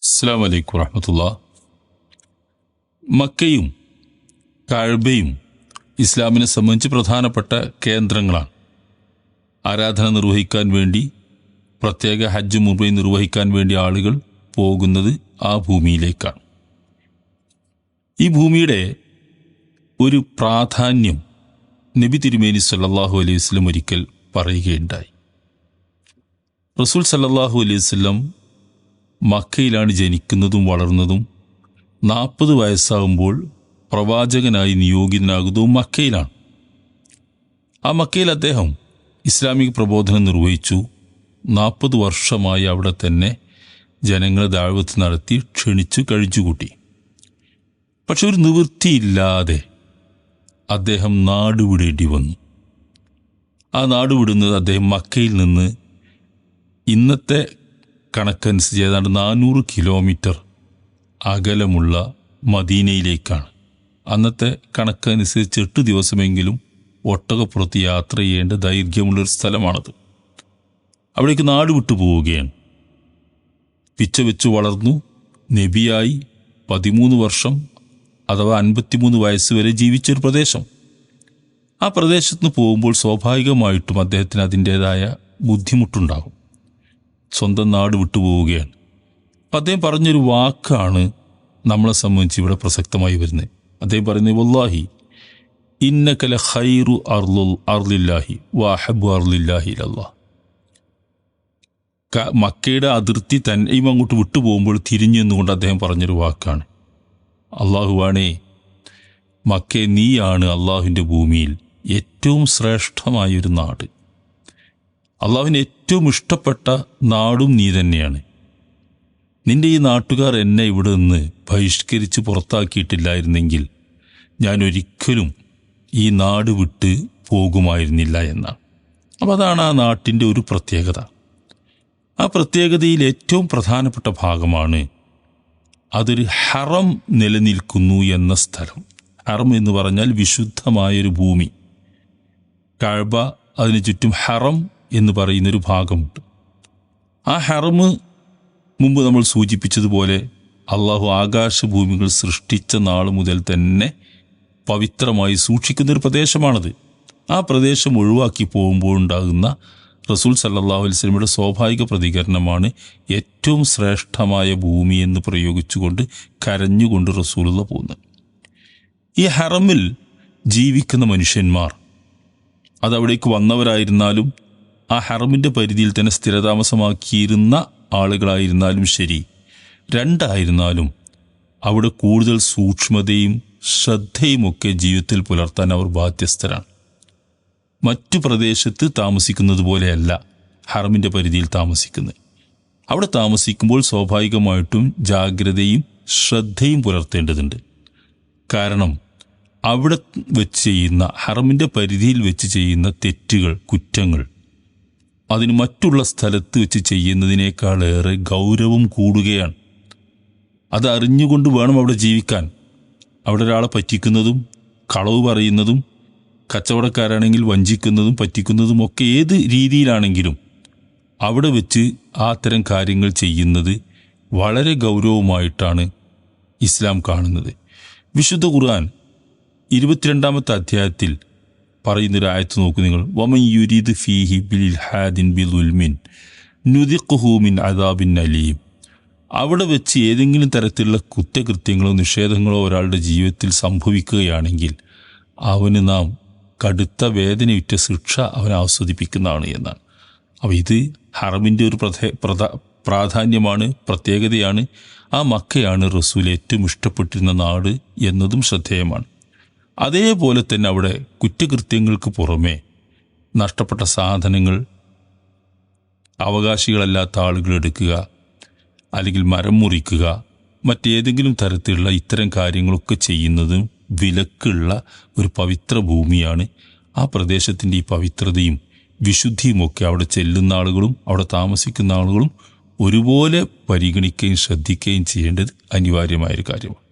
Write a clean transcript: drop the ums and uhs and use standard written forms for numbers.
അസ്സലാമു അലൈക്കും വറഹ്മത്തുള്ളാഹി. മക്കയും കഅബയും ഇസ്ലാമിനെ സംബന്ധിച്ച് പ്രധാനപ്പെട്ട കേന്ദ്രങ്ങളാണ്. ആരാധന നിർവഹിക്കാൻ വേണ്ടി, പ്രത്യേക ഹജ്ജ് ഉംറ നിർവഹിക്കാൻ വേണ്ടി ആളുകൾ പോകുന്നത് ആ ഭൂമിയിലേക്കാണ്. ഈ ഭൂമിയുടെ ഒരു പ്രാധാന്യം നബി തിരുമേനി സല്ലല്ലാഹു അലൈഹി വസല്ലം ഒരിക്കൽ പറയുകയുണ്ടായി. റസൂൽ സല്ലല്ലാഹു അലൈഹി വസല്ലം മക്കയിലാണ് ജനിക്കുന്നതും വളർന്നതും. 40 വയസ്സാകുമ്പോൾ പ്രവാചകനായി നിയോഗിതനാകുന്നതും മക്കയിലാണ്. ആ മക്കയിൽ അദ്ദേഹം ഇസ്ലാമിക പ്രബോധനം നിർവഹിച്ചു. 40 വർഷമായി അവിടെ തന്നെ ജനങ്ങളെ ദഅവത്ത് നടത്തി ക്ഷണിച്ചു കഴിച്ചുകൂട്ടി. പക്ഷെ ഒരു നിവൃത്തിയില്ലാതെ അദ്ദേഹം നാടുവിടേണ്ടി വന്നു. ആ നാടുവിടുന്നത് അദ്ദേഹം മക്കയിൽ നിന്ന് ഇന്നത്തെ കണക്കനുസരിച്ച് ഏതാണ്ട് 400 കിലോമീറ്റർ അകലമുള്ള മദീനയിലേക്കാണ്. അന്നത്തെ കണക്കനുസരിച്ച് 8 ദിവസമെങ്കിലും ഒട്ടകപ്പുറത്ത് യാത്ര ചെയ്യേണ്ട ദൈർഘ്യമുള്ളൊരു സ്ഥലമാണത്. അവിടേക്ക് നാട് വിട്ടു പോവുകയാണ്. പിച്ച വെച്ച് വളർന്നു. നബിയായി 13 വർഷം അഥവാ 53 വയസ്സ് വരെ ജീവിച്ചൊരു പ്രദേശം. ആ പ്രദേശത്ത് നിന്ന് പോകുമ്പോൾ സ്വാഭാവികമായിട്ടും അദ്ദേഹത്തിന് അതിൻ്റേതായ ബുദ്ധിമുട്ടുണ്ടാകും. സ്വന്തം നാട് വിട്ടുപോവുകയാണ്. അപ്പം അദ്ദേഹം പറഞ്ഞൊരു വാക്കാണ് നമ്മളെ സംബന്ധിച്ച് ഇവിടെ പ്രസക്തമായി വരുന്നത്. അദ്ദേഹം പറയുന്നത്, വല്ലാഹി ഇന്നക ലഖൈറു അർളില്ലാഹി വഅഹബ്ബു അർളില്ലാഹി ഇലല്ലാഹ്. മക്കയുടെ അതിർത്തി തന്നെയും അങ്ങോട്ട് വിട്ടുപോകുമ്പോൾ തിരിഞ്ഞു നിന്നുകൊണ്ട് അദ്ദേഹം പറഞ്ഞൊരു വാക്കാണ്, അള്ളാഹുവാണേ, മക്കേ, നീയാണ് അള്ളാഹുവിൻ്റെ ഭൂമിയിൽ ഏറ്റവും ശ്രേഷ്ഠമായൊരു നാട്. അള്ളാഹുവിന് ഏറ്റവും ഇഷ്ടപ്പെട്ട നാടും നീ തന്നെയാണ്. നിന്റെ ഈ നാട്ടുകാർ എന്നെ ഇവിടെ നിന്ന് ബഹിഷ്കരിച്ച് പുറത്താക്കിയിട്ടില്ലായിരുന്നെങ്കിൽ ഞാൻ ഒരിക്കലും ഈ നാട് വിട്ട് പോകുമായിരുന്നില്ല എന്നാണ്. അപ്പം അതാണ് ആ നാട്ടിൻ്റെ ഒരു പ്രത്യേകത. ആ പ്രത്യേകതയിൽ ഏറ്റവും പ്രധാനപ്പെട്ട ഭാഗമാണ് അതൊരു ഹറം നിലനിൽക്കുന്നു എന്ന സ്ഥലം. ഹറം എന്ന് പറഞ്ഞാൽ വിശുദ്ധമായൊരു ഭൂമി. കഅബ, അതിനു ചുറ്റും ഹറം എന്ന് പറയുന്നൊരു ഭാഗമുണ്ട്. ആ ഹറം മുമ്പ് നമ്മൾ സൂചിപ്പിച്ചതുപോലെ അള്ളാഹു ആകാശഭൂമികൾ സൃഷ്ടിച്ച നാൾ മുതൽ തന്നെ പവിത്രമായി സൂക്ഷിക്കുന്നൊരു പ്രദേശമാണത്. ആ പ്രദേശം ഒഴിവാക്കി പോകുമ്പോഴുണ്ടാകുന്ന റസൂൽ സല്ലല്ലാഹു അലൈഹി വസല്ലമയുടെ സ്വാഭാവിക പ്രതികരണമാണ് ഏറ്റവും ശ്രേഷ്ഠമായ ഭൂമി എന്ന് പ്രയോഗിച്ചുകൊണ്ട് കരഞ്ഞുകൊണ്ട് റസൂലുള്ള പോകുന്നത്. ഈ ഹറമിൽ ജീവിക്കുന്ന മനുഷ്യന്മാർ, അതവിടേക്ക് വന്നവരായിരുന്നാലും ആ ഹറമിൻ്റെ പരിധിയിൽ തന്നെ സ്ഥിരതാമസമാക്കിയിരുന്ന ആളുകളായിരുന്നാലും ശരി, രണ്ടായിരുന്നാലും അവിടെ കൂടുതൽ സൂക്ഷ്മതയും ശ്രദ്ധയുമൊക്കെ ജീവിതത്തിൽ പുലർത്താൻ അവർ ബാധ്യസ്ഥരാണ്. മറ്റു പ്രദേശത്ത് താമസിക്കുന്നത് പോലെയല്ല ഹറമിൻ്റെ പരിധിയിൽ താമസിക്കുന്നത്. അവിടെ താമസിക്കുമ്പോൾ സ്വാഭാവികമായിട്ടും ജാഗ്രതയും ശ്രദ്ധയും പുലർത്തേണ്ടതുണ്ട്. കാരണം അവിടെ വെച്ച് ചെയ്യുന്ന, ഹറമിൻ്റെ പരിധിയിൽ വെച്ച് ചെയ്യുന്ന തെറ്റുകൾ, കുറ്റങ്ങൾ അതിന് മറ്റുള്ള സ്ഥലത്ത് വെച്ച് ചെയ്യുന്നതിനേക്കാളേറെ ഗൗരവം കൂടുകയാണ്. അത് അറിഞ്ഞുകൊണ്ട് വേണം അവിടെ ജീവിക്കാൻ. അവിടെ ഒരാളെ പറ്റിക്കുന്നതും കളവ് പറയുന്നതും, കച്ചവടക്കാരാണെങ്കിൽ വഞ്ചിക്കുന്നതും പറ്റിക്കുന്നതും ഒക്കെ ഏത് രീതിയിലാണെങ്കിലും അവിടെ വെച്ച് ആ തരം കാര്യങ്ങൾ ചെയ്യുന്നത് വളരെ ഗൗരവമായിട്ടാണ് ഇസ്ലാം കാണുന്നത്. വിശുദ്ധ ഖുർആൻ 22-ാമത്തെ അധ്യായത്തിൽ പറയുന്നൊരു ആയത്ത് നോക്കൂ നിങ്ങൾ. വമൻ യുരീദ് ഫീഹി ബിൽഹാദിൻ ബിളുൽമിൻ നുദിഖുഹു മിൻ അദാബിൻ അലീം. അവിടെ വെച്ച് ഏതെങ്കിലും തരത്തിലുള്ള കുറ്റകൃത്യങ്ങളോ നിഷേധങ്ങളോ ഒരാളുടെ ജീവിതത്തിൽ സംഭവിക്കുകയാണെങ്കിൽ അവന് നാം കടുത്ത വേദനയുറ്റ ശിക്ഷ അവനെ ആസ്വദിപ്പിക്കുന്നതാണ് എന്നാണ്. അപ്പോൾ ഇത് ഹറമിൻ്റെ ഒരു പ്രാധാന്യമാണ്, പ്രത്യേകതയാണ്. ആ മക്കയാണ് റസൂൽ ഏറ്റവും ഇഷ്ടപ്പെട്ടിരുന്ന നാട് എന്നതും ശ്രദ്ധേയമാണ്. അതേപോലെ തന്നെ അവിടെ കുറ്റകൃത്യങ്ങൾക്ക് പുറമെ നഷ്ടപ്പെട്ട സാധനങ്ങൾ അവകാശികളല്ലാത്ത ആളുകൾ എടുക്കുക, അല്ലെങ്കിൽ മരം മുറിക്കുക, മറ്റേതെങ്കിലും തരത്തിലുള്ള ഇത്തരം കാര്യങ്ങളൊക്കെ ചെയ്യുന്നതും വിലക്കുള്ള ഒരു പവിത്ര ഭൂമിയാണ്. ആ പ്രദേശത്തിൻ്റെ ഈ പവിത്രതയും വിശുദ്ധിയുമൊക്കെ അവിടെ ചെല്ലുന്ന ആളുകളും അവിടെ താമസിക്കുന്ന ആളുകളും ഒരുപോലെ പരിഗണിക്കുകയും ശ്രദ്ധിക്കുകയും ചെയ്യേണ്ടത് അനിവാര്യമായൊരു കാര്യമാണ്.